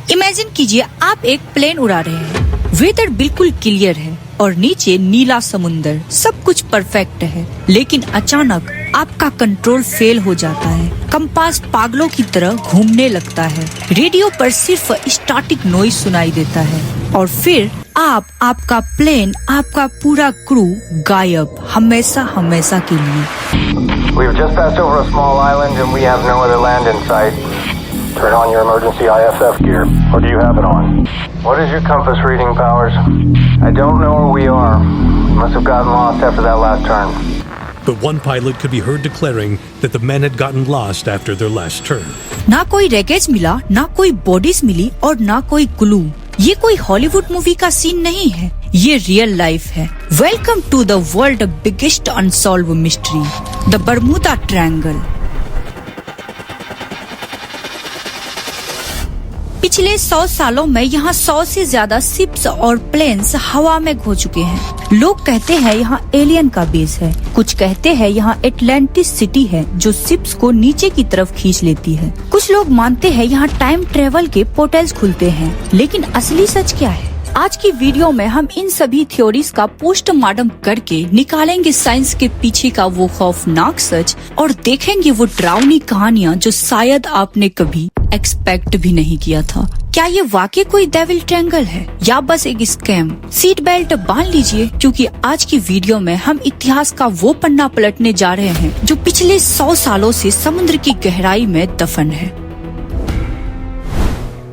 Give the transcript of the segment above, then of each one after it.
Imagine कीजिए आप एक प्लेन उड़ा रहे हैं, वेदर बिल्कुल क्लियर है और नीचे नीला समुंदर, सब कुछ परफेक्ट है। लेकिन अचानक आपका कंट्रोल फेल हो जाता है, कंपास पागलों की तरह घूमने लगता है, रेडियो पर सिर्फ स्टैटिक नॉइज सुनाई देता है और फिर आपका प्लेन, आपका पूरा क्रू गायब, हमेशा हमेशा के लिए। We've just passed over a small island and we have no other land in sight. Turn on your emergency IFF gear. Or do you have it on? What is your compass reading, Powers? I don't know where we are. We must have gotten lost after that last turn. But one pilot could be heard declaring that the men had gotten lost after their last turn. ना कोई wreckage मिला, ना कोई bodies मिली और ना कोई clue. ये कोई हॉलीवुड मूवी का सीन नहीं है, ये रियल लाइफ है। Welcome to the world biggest unsolved mystery, the Bermuda Triangle. पिछले 100 सालों में यहाँ 100 से ज्यादा शिप्स और प्लेन्स हवा में खो चुके हैं। लोग कहते हैं यहाँ एलियन का बेस है, कुछ कहते हैं यहाँ एटलांटिस सिटी है जो शिप्स को नीचे की तरफ खींच लेती है। कुछ लोग मानते हैं यहाँ टाइम ट्रेवल के पोर्टल्स खुलते हैं, लेकिन असली सच क्या है? आज की वीडियो में हम इन सभी थ्योरीज का पोस्टमार्टम करके निकालेंगे साइंस के पीछे का वो खौफनाक सच और देखेंगे वो डरावनी कहानियाँ जो शायद आपने कभी एक्सपेक्ट भी नहीं किया था। क्या ये वाकई कोई डेविल ट्रायंगल है या बस एक स्कैम? सीट बेल्ट बांध लीजिए क्योंकि आज की वीडियो में हम इतिहास का वो पन्ना पलटने जा रहे हैं जो पिछले 100 सालों से समुद्र की गहराई में दफन है।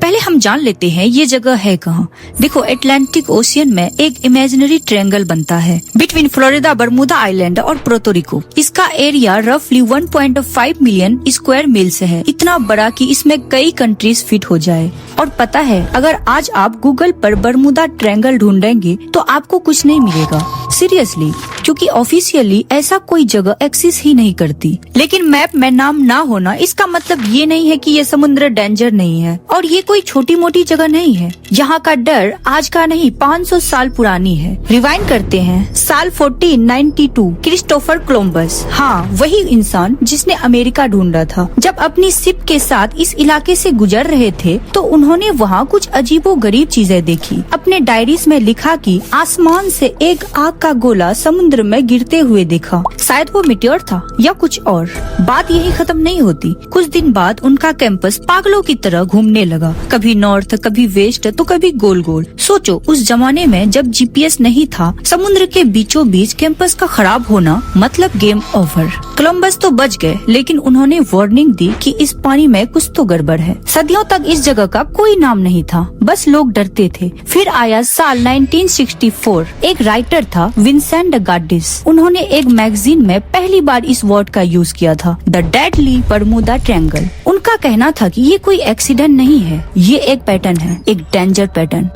पहले हम जान लेते हैं ये जगह है कहाँ। देखो, अटलांटिक ओशियन में एक इमेजिनरी ट्रायंगल बनता है बिटवीन फ्लोरिडा, बरमूदा आइलैंड और पोर्टो रिको। इसका एरिया रफली 1.5 मिलियन स्क्वायर मील्स है, इतना बड़ा कि इसमें कई कंट्रीज फिट हो जाए। और पता है, अगर आज आप गूगल पर बरमूदा ट्रायंगल ढूंढेंगे तो आपको कुछ नहीं मिलेगा, सीरियसली, क्योंकि ऑफिशियली ऐसा कोई जगह एक्सिस्ट ही नहीं करती। लेकिन मैप में नाम ना होना इसका मतलब ये नहीं है कि ये समुद्र डेंजर नहीं है और ये कोई छोटी मोटी जगह नहीं है। यहाँ का डर आज का नहीं, 500 साल पुरानी है। रिवाइंड करते हैं साल 1492। क्रिस्टोफर कोलंबस, हाँ वही इंसान जिसने अमेरिका ढूंढा था, जब अपनी शिप के साथ इस इलाके से गुजर रहे थे तो उन्होंने वहाँ कुछ अजीबोगरीब चीजें देखी। अपने डायरीज में लिखा कि आसमान से एक आग का गोला समुद्र में गिरते हुए देखा, शायद वो मीटियोर था या कुछ और। बात यही खत्म नहीं होती। कुछ दिन बाद उनका कैंपस पागलों की तरह घूमने लगा, कभी नॉर्थ, कभी वेस्ट, तो कभी गोल गोल। सोचो, उस जमाने में जब जीपीएस नहीं था, समुद्र के बीचों बीच कैंपस का खराब होना मतलब गेम ओवर। कोलंबस तो बच गए, लेकिन उन्होंने वार्निंग दी कि इस पानी में कुछ तो गड़बड़ है। सदियों तक इस जगह का कोई नाम नहीं था, बस लोग डरते थे। फिर आया साल 1964। एक राइटर था विंसेंट गार्डिस, उन्होंने एक मैगजीन में पहली बार इस वर्ड का यूज किया था, द डेडली बरमूदा ट्रायंगल। उनका कहना था कि ये कोई एक्सीडेंट नहीं है, ये एक पैटर्न है, एक डेंजर पैटर्न।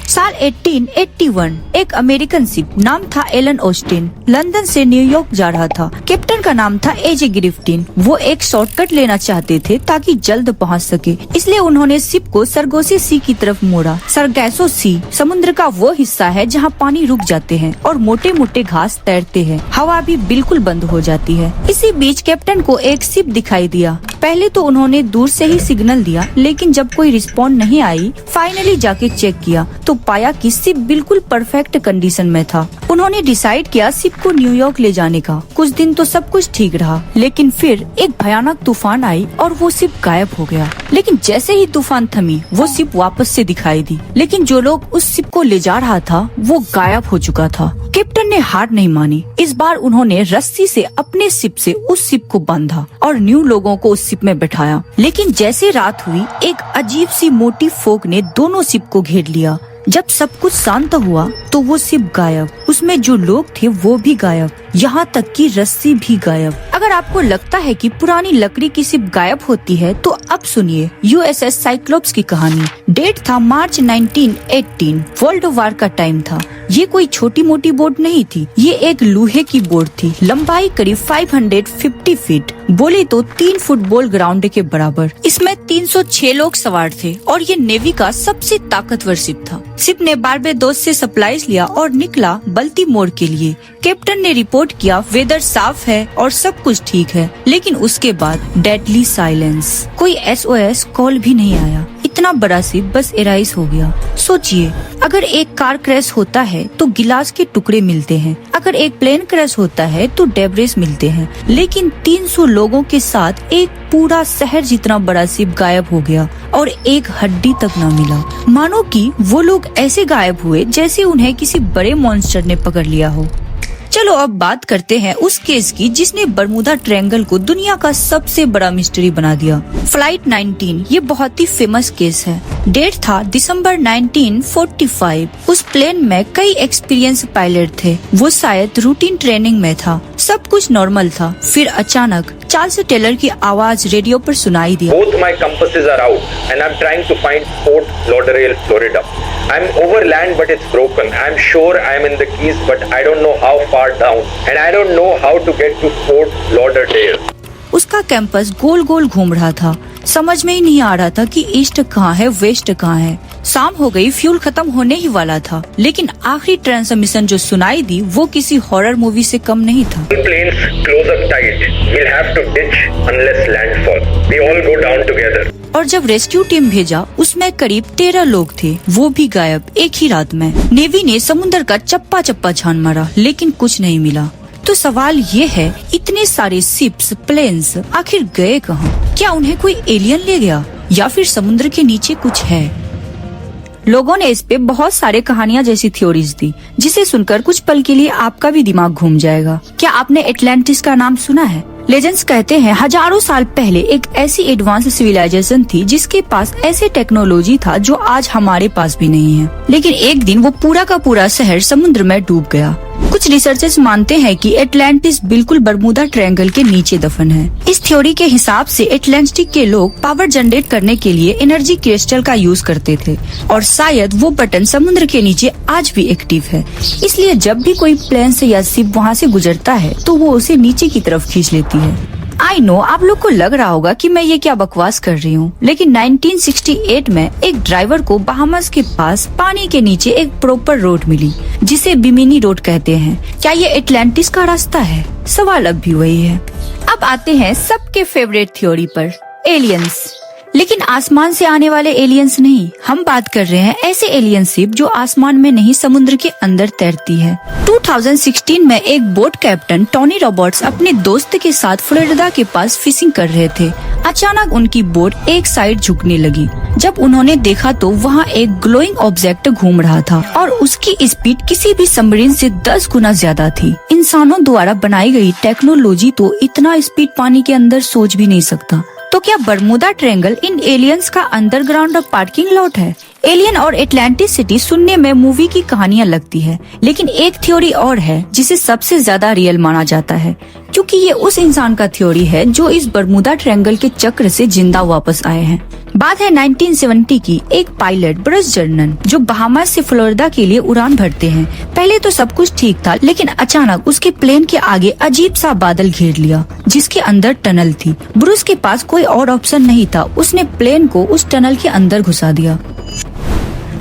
साल 1881 एक अमेरिकन शिप, नाम था एलन ऑस्टिन, लंदन से न्यूयॉर्क जा रहा था। कैप्टन का नाम था एजे ग्रिफ्टिन। वो एक शॉर्टकट लेना चाहते थे ताकि जल्द पहुंच सके, इसलिए उन्होंने शिप को सरगोसी सी की तरफ मोड़ा। सरगैसो सी समुद्र का वो हिस्सा है जहां पानी रुक जाते हैं और मोटे मोटे घास तैरते हैं, हवा भी बिल्कुल बंद हो जाती है। इसी बीच कैप्टन को एक शिप दिखाई दिया। पहले तो उन्होंने दूर से ही सिग्नल दिया, लेकिन जब कोई रिस्पॉन्ड नहीं आई, फाइनली जाके चेक किया तो पाया कि शिप बिल्कुल परफेक्ट कंडीशन में था। उन्होंने डिसाइड किया शिप को न्यूयॉर्क ले जाने का। कुछ दिन तो सब कुछ ठीक रहा, लेकिन फिर एक भयानक तूफान आई और वो शिप गायब हो गया। लेकिन जैसे ही तूफान थमी, वो शिप वापस से दिखाई दी, लेकिन जो लोग उस शिप को ले जा रहा था वो गायब हो चुका था। कैप्टन ने हार नहीं मानी। इस बार उन्होंने रस्सी से अपने शिप से उस शिप को बांधा और न्यू लोगों को उस शिप में बैठाया। लेकिन जैसे रात हुई, एक अजीब सी मोटी फोग ने दोनों शिप को घेर लिया। जब सब कुछ शांत हुआ तो वो शिप गायब, उसमें जो लोग थे वो भी गायब, यहाँ तक कि रस्सी भी गायब। अगर आपको लगता है कि पुरानी लकड़ी की शिप गायब होती है तो अब सुनिए यूएसएस साइक्लोप्स की कहानी। डेट था मार्च 1918, वर्ल्ड वॉर का टाइम था। ये कोई छोटी मोटी बोट नहीं थी, ये एक लोहे की बोट थी, लंबाई करीब 550 फीट, बोले तो 3 फुटबॉल ग्राउंड के बराबर। इसमें 306 लोग सवार थे और ये नेवी का सबसे ताकतवर शिप था। शिप ने बारबेडोस से सप्लाईज लिया और निकला बल्टीमोर के लिए। कैप्टन ने रिपोर्ट रिपोर्ट किया वेदर साफ है और सब कुछ ठीक है, लेकिन उसके बाद डेडली साइलेंस। कोई SOS कॉल भी नहीं आया। इतना बड़ा शिप बस एराइज हो गया। सोचिए, अगर एक कार क्रैश होता है तो गिलास के टुकड़े मिलते हैं, अगर एक प्लेन क्रैश होता है तो डेब्रिस मिलते हैं, लेकिन 300 लोगों के साथ एक पूरा शहर जितना बड़ा शिप गायब हो गया और एक हड्डी तक न मिला। मानो कि वो लोग ऐसे गायब हुए जैसे उन्हें किसी बड़े मॉन्स्टर ने पकड़ लिया हो। चलो अब बात करते हैं उस केस की जिसने बरमूदा ट्रायंगल को दुनिया का सबसे बड़ा मिस्ट्री बना दिया। फ्लाइट 19 ये बहुत ही फेमस केस है। डेट था दिसंबर 1945। उस प्लेन में कई एक्सपीरियंस पायलट थे। वो शायद रूटीन ट्रेनिंग में था, सब कुछ नॉर्मल था। फिर अचानक चार्ल्स टेलर की आवाज रेडियो पर सुनाई दी। Both my compasses are out and I'm trying to find Fort Lauderdale, Florida. I'm over land but it's broken. I'm sure I'm in the Keys but I don't know how far down and I don't know how to get to Fort Lauderdale. उसका campus गोल गोल घूम रहा था। समझ में ही नहीं आ रहा था कि ईस्ट कहाँ है, वेस्ट कहाँ है। शाम हो गई, फ्यूल खत्म होने ही वाला था, लेकिन आखिरी ट्रांसमिशन जो सुनाई दी वो किसी हॉरर मूवी से कम नहीं था। Planes close up tight. We'll have to ditch unless landfall. We all go down together. और जब रेस्क्यू टीम भेजा उसमें करीब 13 लोग थे, वो भी गायब एक ही रात में। नेवी ने समुद्र का चप्पा चप्पा छान मारा लेकिन कुछ नहीं मिला। तो सवाल ये है, इतने सारे शिप्स, प्लेन्स आखिर गए कहाँ? क्या उन्हें कोई एलियन ले गया या फिर समुद्र के नीचे कुछ है? लोगों ने इस पे बहुत सारे कहानियां जैसी थ्योरीज दी, जिसे सुनकर कुछ पल के लिए आपका भी दिमाग घूम जाएगा। क्या आपने एटलांटिस का नाम सुना है? लेजेंड्स कहते हैं हजारों साल पहले एक ऐसी एडवांस सिविलाइजेशन थी जिसके पास ऐसे टेक्नोलॉजी था जो आज हमारे पास भी नहीं है। लेकिन एक दिन वो पूरा का पूरा शहर समुद्र में डूब गया। कुछ रिसर्चर्स मानते हैं कि एटलांटिस बिल्कुल बरमूदा ट्रायंगल के नीचे दफन है। इस थ्योरी के हिसाब से एटलांटिक के लोग पावर जनरेट करने के लिए एनर्जी क्रिस्टल का यूज करते थे और शायद वो बटन समुद्र के नीचे आज भी एक्टिव है। इसलिए जब भी कोई प्लेन से या शिप वहाँ से गुजरता है तो वो उसे नीचे की तरफ खींच लेती है। आई नो आप लोग को लग रहा होगा कि मैं ये क्या बकवास कर रही हूँ, लेकिन 1968 में एक ड्राइवर को बहामास के पास पानी के नीचे एक प्रॉपर रोड मिली जिसे बिमिनी रोड कहते हैं। क्या ये एटलांटिस का रास्ता है? सवाल अब भी वही है। अब आते हैं सबके फेवरेट थ्योरी पर, एलियंस। लेकिन आसमान से आने वाले एलियंस नहीं, हम बात कर रहे हैं ऐसे एलियन शिप जो आसमान में नहीं समुद्र के अंदर तैरती है। 2016 में एक बोट कैप्टन टोनी रॉबर्ट्स अपने दोस्त के साथ फ्लोरिडा के पास फिशिंग कर रहे थे। अचानक उनकी बोट एक साइड झुकने लगी। जब उन्होंने देखा तो वहाँ एक ग्लोइंग ऑब्जेक्ट घूम रहा था और उसकी स्पीड किसी भी सबमरीन से 10 गुना ज्यादा थी। इंसानों द्वारा बनाई गई टेक्नोलॉजी तो इतना स्पीड पानी के अंदर सोच भी नहीं सकता। तो क्या बरमूदा ट्रायंगल इन एलियंस का अंडरग्राउंड पार्किंग लॉट है? एलियन और एटलांटिस सिटी सुनने में मूवी की कहानियां लगती है, लेकिन एक थ्योरी और है जिसे सबसे ज्यादा रियल माना जाता है, क्योंकि ये उस इंसान का थ्योरी है जो इस बरमूदा ट्रायंगल के चक्र से जिंदा वापस आए हैं। बात है 1970 की। एक पायलट ब्रस जर्नन जो बहामास से फ्लोरिडा के लिए उड़ान भरते हैं। पहले तो सब कुछ ठीक था, लेकिन अचानक उसके प्लेन के आगे अजीब सा बादल घेर लिया जिसके अंदर टनल थी। ब्रूस के पास कोई और ऑप्शन नहीं था, उसने प्लेन को उस टनल के अंदर घुसा दिया।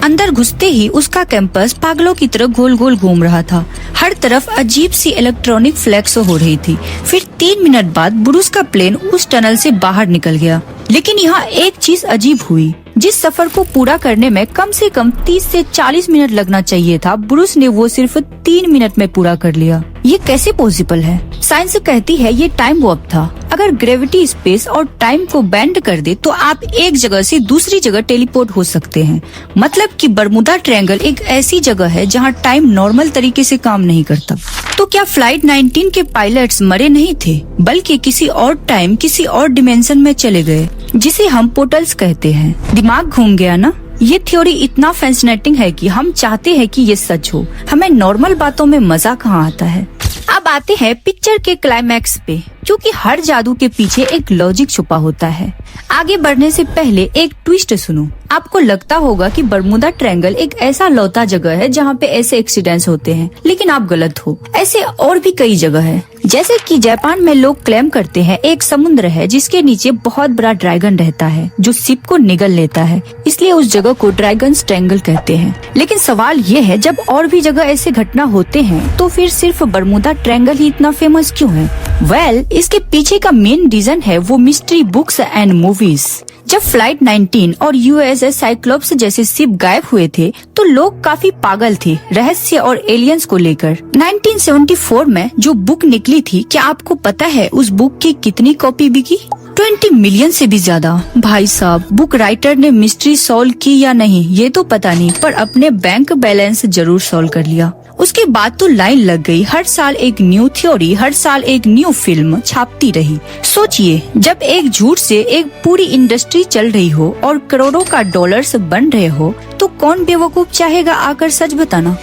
अंदर घुसते ही उसका कैंपस पागलों की तरह गोल गोल घूम रहा था। हर तरफ अजीब सी इलेक्ट्रॉनिक फ्लैक्स हो रही थी। फिर 3 मिनट बाद ब्रूस का प्लेन उस टनल से बाहर निकल गया। लेकिन यहाँ एक चीज अजीब हुई। जिस सफर को पूरा करने में कम से कम 30 से 40 मिनट लगना चाहिए था, ब्रूस ने वो सिर्फ 3 मिनट में पूरा कर लिया। ये कैसे पॉसिबल है? साइंस कहती है ये टाइम वॉर्प था। अगर ग्रेविटी स्पेस और टाइम को बेंड कर दे तो आप एक जगह से दूसरी जगह टेलीपोर्ट हो सकते हैं। मतलब कि बरमूदा ट्रायंगल एक ऐसी जगह है जहाँ टाइम नॉर्मल तरीके से काम नहीं करता। तो क्या फ्लाइट 19 के पायलट्स मरे नहीं थे, बल्कि किसी और टाइम, किसी और डिमेंशन में चले गए, जिसे हम पोर्टल्स कहते हैं? दिमाग घूम गया ना? ये थ्योरी इतना फैसिनेटिंग है कि हम चाहते हैं कि ये सच हो। हमें नॉर्मल बातों में मजा कहाँ आता है। अब आते हैं पिक्चर के क्लाइमैक्स पे, क्योंकि हर जादू के पीछे एक लॉजिक छुपा होता है। आगे बढ़ने से पहले एक ट्विस्ट सुनो। आपको लगता होगा कि बरमूदा ट्रायंगल एक ऐसा लौता जगह है जहाँ पे ऐसे एक्सीडेंट्स होते हैं, लेकिन आप गलत हो। ऐसे और भी कई जगह है जैसे कि जापान में लोग क्लेम करते हैं एक समुद्र है जिसके नीचे बहुत बड़ा ड्रैगन रहता है जो शिप को निगल लेता है, इसलिए उस जगह को ड्रैगन्स ट्रायंगल कहते हैं। लेकिन सवाल ये है, जब और भी जगह ऐसे घटना होते हैं तो फिर सिर्फ बरमूडा ट्रायंगल ही इतना फेमस क्यों है? वेल, इसके पीछे का मेन रीजन है वो मिस्ट्री बुक्स एंड मूवीज। जब फ्लाइट 19 और USS साइक्लोप्स जैसे शिप गायब हुए थे तो लोग काफी पागल थे रहस्य और एलियंस को लेकर। 1974 में जो बुक निकली थी, क्या आपको पता है उस बुक की कितनी कॉपी बिकी? 20 मिलियन से भी ज्यादा। भाई साहब, बुक राइटर ने मिस्ट्री सॉल्व की या नहीं ये तो पता नहीं, पर अपने बैंक बैलेंस जरूर सॉल्व कर लिया। उसके बाद तो लाइन लग गई, हर साल एक न्यू थ्योरी, हर साल एक न्यू फिल्म छापती रही। सोचिए, जब एक झूठ से एक पूरी इंडस्ट्री चल रही हो और करोड़ों का डॉलर्स बन रहे हो तो कौन बेवकूफ चाहेगा आकर सच बताना?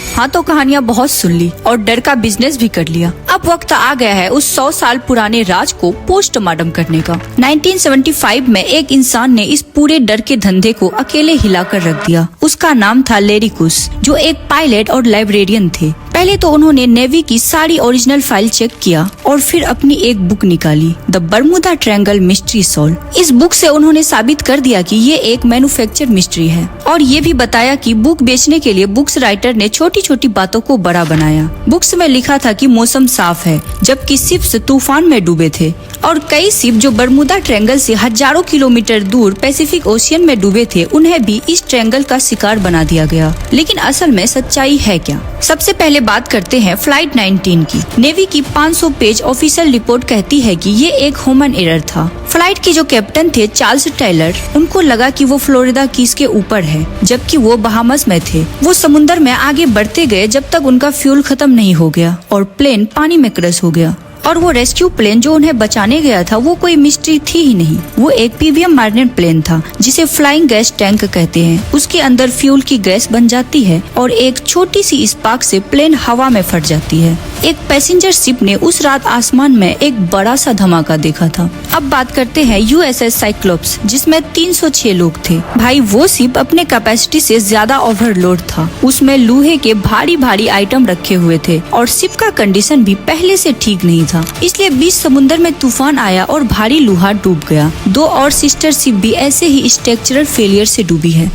हाँ, तो कहानियाँ बहुत सुन ली और डर का बिजनेस भी कर लिया। अब वक्त आ गया है उस 100 साल पुराने राज को पोस्टमार्टम करने का। 1975 में एक इंसान ने इस पूरे डर के धंधे को अकेले हिलाकर रख दिया। उसका नाम था लैरी कुश, जो एक पायलट और लाइब्रेरियन थे। पहले तो उन्होंने नेवी की सारी ओरिजिनल फाइल चेक किया और फिर अपनी एक बुक निकाली, the Bermuda triangle mystery solve. इस बुक से उन्होंने साबित कर दिया कि ये एक मैन्युफैक्चर मिस्ट्री है और ये भी बताया कि बुक बेचने के लिए बुक्स राइटर ने छोटी छोटी बातों को बड़ा बनाया। बुक्स में लिखा था कि मौसम साफ है, जबकि शिप्स तूफान में डूबे थे और कई शिप जो बरमूडा ट्रायंगल से हजारों किलोमीटर दूर पैसिफिक ओशियन में डूबे थे उन्हें भी इस ट्रायंगल का शिकार बना दिया गया। लेकिन असल में सच्चाई है क्या? सबसे पहले बात करते हैं फ्लाइट 19 की। नेवी की 500 पेज ऑफिशियल रिपोर्ट कहती है कि ये एक ह्यूमन एरर था। फ्लाइट के जो कैप्टन थे चार्ल्स टेलर, उनको लगा कि वो फ्लोरिडा कीज के ऊपर है, जबकि वो बहामस में थे। वो समुद्र में आगे बढ़ते गए जब तक उनका फ्यूल खत्म नहीं हो गया और प्लेन पानी में क्रैश हो गया। और वो रेस्क्यू प्लेन जो उन्हें बचाने गया था वो कोई मिस्ट्री थी ही नहीं, वो एक PBM मार्लिन प्लेन था जिसे फ्लाइंग गैस टैंक कहते हैं। उसके अंदर फ्यूल की गैस बन जाती है और एक छोटी सी स्पार्क से प्लेन हवा में फट जाती है। एक पैसेंजर शिप ने उस रात आसमान में एक बड़ा सा धमाका देखा था। अब बात करते हैं USS साइक्लोप्स, जिसमें 306 लोग थे। भाई, वो शिप अपने कैपेसिटी से ज्यादा ओवरलोड था। उसमें लोहे के भारी भारी आइटम रखे हुए थे और शिप का कंडीशन भी पहले से ठीक नहीं था, इसलिए बीच समुद्र में तूफान आया और भारी लोहा डूब गया। 2 और सिस्टर शिप भी ऐसे ही स्ट्रक्चरल फेलियर से डूबी है।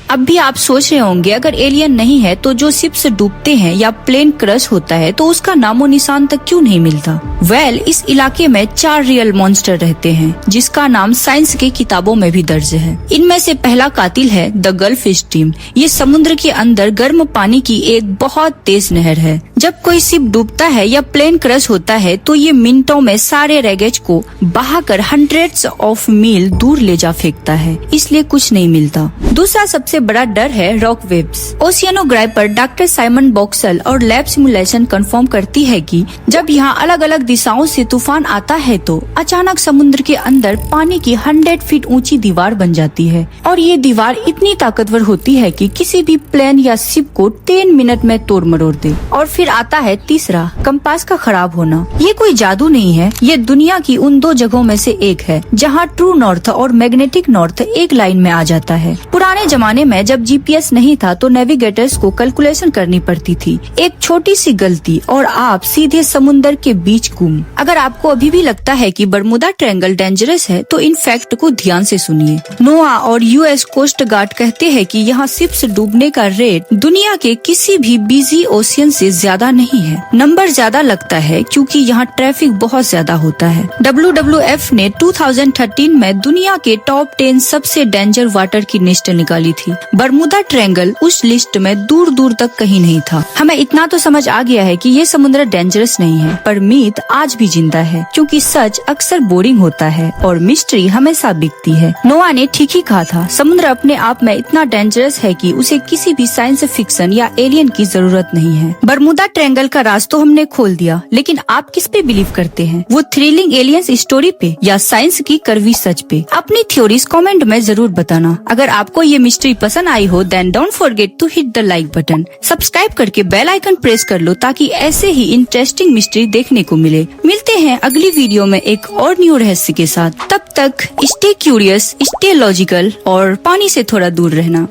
अब भी आप सोच रहे होंगे, अगर एलियन नहीं है तो जो शिप्स डूबते हैं या प्लेन क्रश होता है तो उसका नामो निशान तक क्यों नहीं मिलता? वेल, इस इलाके में 4 रियल मॉन्स्टर रहते हैं जिसका नाम साइंस के किताबों में भी दर्ज है। इनमें से पहला कातिल है द गल्फ स्ट्रीम। ये समुद्र के अंदर गर्म पानी की एक बहुत तेज नहर है। जब कोई शिप डूबता है या प्लेन क्रश होता है तो ये मिनटों में सारे रैगेज को बहाकर हंड्रेड्स ऑफ मील दूर ले जा फेंकता है, इसलिए कुछ नहीं मिलता। दूसरा सबसे बड़ा डर है रॉक वेव्स। ओशियनोग्राफर डॉक्टर साइमन बॉक्सल और लैब सिमुलेशन कंफर्म करती है कि जब यहाँ अलग अलग दिशाओं से तूफान आता है तो अचानक समुद्र के अंदर पानी की 100 फीट ऊंची दीवार बन जाती है और ये दीवार इतनी ताकतवर होती है कि किसी भी प्लेन या शिप को 10 मिनट में तोड़ मरोड़ दे। और फिर आता है तीसरा, कंपास का खराब होना। ये कोई जादू नहीं है, ये दुनिया की उन 2 जगहों में से एक है जहाँ ट्रू नॉर्थ और मैग्नेटिक नॉर्थ एक लाइन में आ जाता है। पुराने जमाने में जब GPS नहीं था तो नेविगेटर्स को कैलकुलेशन करनी पड़ती थी। एक छोटी सी गलती और आप सीधे समुद्र के बीच गुम। अगर आपको अभी भी लगता है कि बरमूडा ट्रायंगल डेंजरस है तो इन फैक्ट को ध्यान से सुनिए। नोआ और US कोस्ट गार्ड कहते हैं कि यहाँ शिप्स डूबने का रेट दुनिया के किसी भी बिजी ओशियन से ज्यादा नहीं है। नंबर ज्यादा लगता है क्योंकि यहाँ ट्रैफिक बहुत ज्यादा होता है। WWF ने 2013 में दुनिया के टॉप 10 सबसे डेंजर वाटर की लिस्ट निकाली थी। बरमूडा ट्रायंगल उस लिस्ट में दूर दूर तक कहीं नहीं था। हमें इतना तो समझ आ गया है कि ये समुद्र डेंजरस नहीं है, पर मीथ आज भी जिंदा है क्योंकि सच अक्सर बोरिंग होता है और मिस्ट्री हमेशा बिकती है। नोआ ने ठीक ही कहा था, समुद्र अपने आप में इतना डेंजरस है कि उसे किसी भी साइंस फिक्शन या एलियन की जरूरत नहीं है। बरमूडा ट्रायंगल का राज तो हमने खोल दिया, लेकिन आप किस पे बिलीव करते हैं? वो थ्रिलिंग एलियंस स्टोरी पे या साइंस की कड़वी सच पे? अपनी थ्योरीज कमेंट में जरूर बताना। अगर आपको ये मिस्ट्री पसंद आई हो then don't forget to hit the like button. Subscribe करके बेल आइकन प्रेस कर लो ताकि ऐसे ही इंटरेस्टिंग मिस्ट्री देखने को मिले। मिलते हैं अगली वीडियो में एक और न्यू रहस्य के साथ। तब तक स्टे क्यूरियस, स्टे लॉजिकल और पानी से थोड़ा दूर रहना।